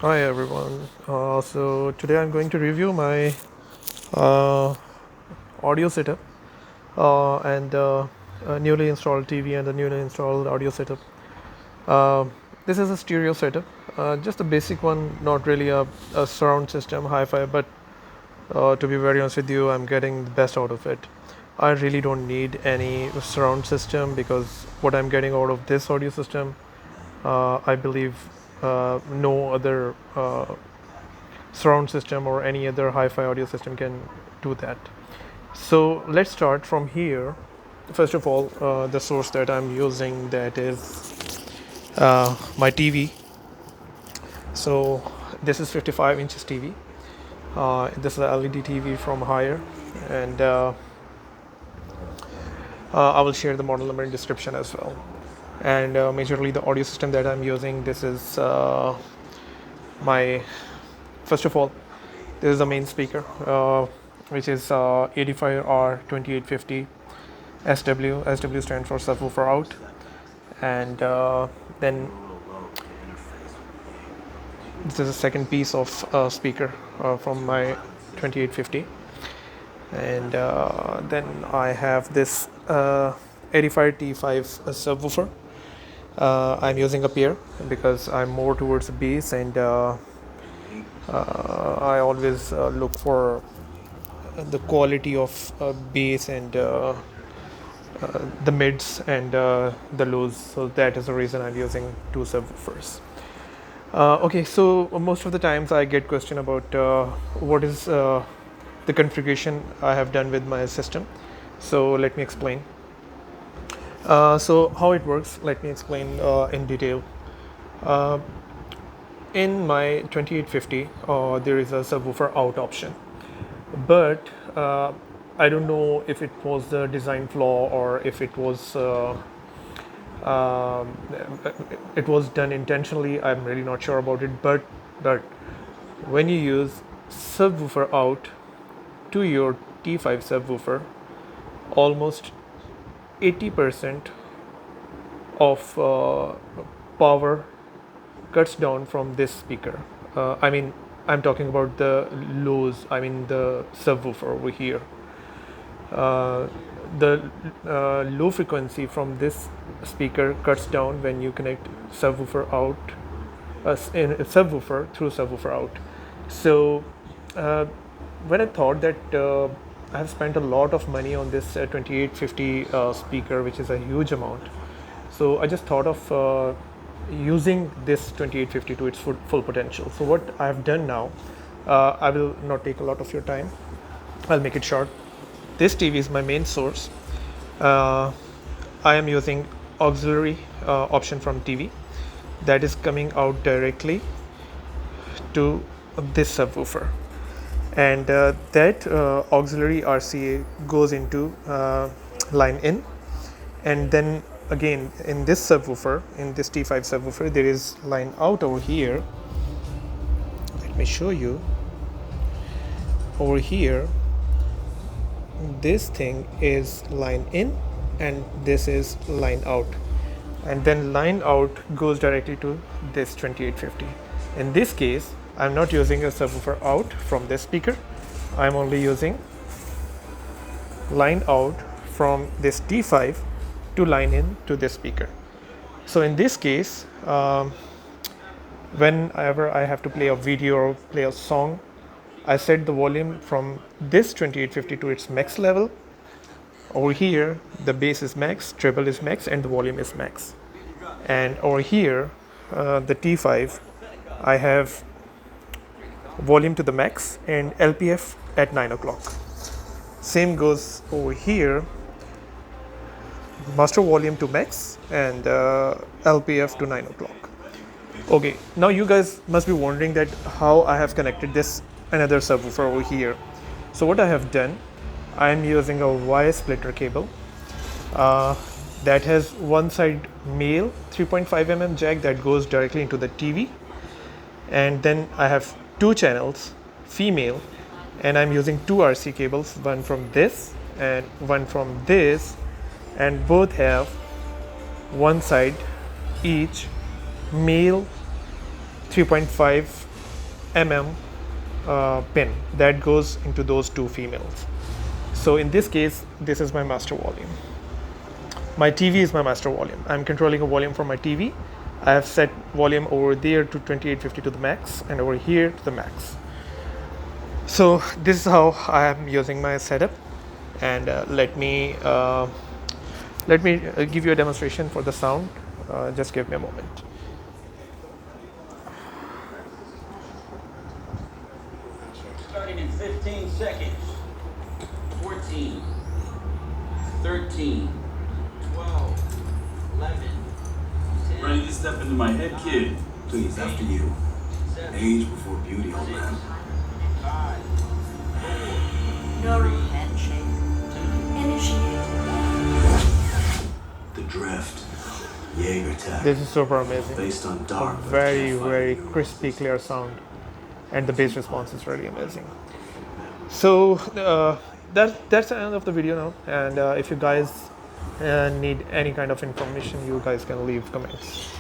Hi everyone. So today I'm going to review my uh, audio setup and newly installed TV and the newly installed audio setup. Uh, this is a stereo setup, just a basic one, not really a surround system, hi-fi, but to be very honest with you, I'm getting the best out of it. I really don't need any surround system because what I'm getting out of this audio system, I believe no other surround system or any other hi-fi audio system can do that. So let's start from here. First of all, the source that I'm using, that is my TV. So this is 55 inches TV. This is a LED TV from Higher, and I will share the model number in description as well. And majorly the audio system that I'm using, this is my first of all, this is the main speaker, which is edifier r2850 SW. SW stands for subwoofer out, and then this is the second piece of speaker from my 2850, and then I have this edifier T5 subwoofer. I'm using a pair because I'm more towards bass, and I always look for the quality of bass and the mids and the lows. So that is the reason I'm using two subwoofers. Okay, so most of the times I get question about what is the configuration I have done with my system. So let me explain. So how it works, let me explain in detail. Uh, in my 2850, there is a subwoofer out option, but I don't know if it was a design flaw or if um, it was done intentionally. I'm really not sure about it, but when you use subwoofer out to your T5 subwoofer, almost 80% of power cuts down from this speaker. I mean, I'm talking about the lows, I mean the subwoofer over here. The low frequency from this speaker cuts down when you connect subwoofer out, in subwoofer through subwoofer out. So uh, when I thought that I have spent a lot of money on this 2850 speaker, which is a huge amount, so I just thought of using this 2850 to its full potential. So what I have done now, I will not take a lot of your time, I'll make it short. This TV is my main source. uh, I am using auxiliary option from TV that is coming out directly to this subwoofer, and that auxiliary RCA goes into line in, and then again in this subwoofer, in this T5 subwoofer, there is line out over here. Let me show you. Over here, this thing is line in and this is line out, and then line out goes directly to this 2850. In this case, I'm not using a subwoofer out from this speaker. I'm only using line out from this T5 to line in to this speaker. So in this case, whenever I have to play a video or play a song, I set the volume from this 2850 to its max level. Over here, the bass is max, treble is max, and the volume is max. And over here, the T5, I have volume to the max and LPF at 9 o'clock. Same goes over here, master volume to max and LPF to 9 o'clock. Okay, now you guys must be wondering that how I have connected this another subwoofer over here. So what I have done, I am using a Y splitter cable that has one side male 3.5 mm jack that goes directly into the TV, and then I have two channels female, and I'm using two RC cables, one from this and one from this, and both have one side each male 3.5 mm pin that goes into those two females. So in this case, this is my master volume. My TV is my master volume. I'm controlling a volume from my TV. I have set volume over there to 2850 to the max and over here to the max. So this is how I am using my setup, and let me give you a demonstration for the sound. Just give me a moment. Starting in 15 seconds. 14, 13, 12, 11, 10. Ready to step into my head, kid? Please, after you. Age before beauty, old man. 5, 4, No handshake. Initiated. The Drift. Jaeger Tech. This is super amazing. Based on A dark. but very, can't fight very anymore. crispy, clear sound, and the bass response is really amazing. So that's the end of the video now. And if you guys need any kind of information, you guys can leave comments.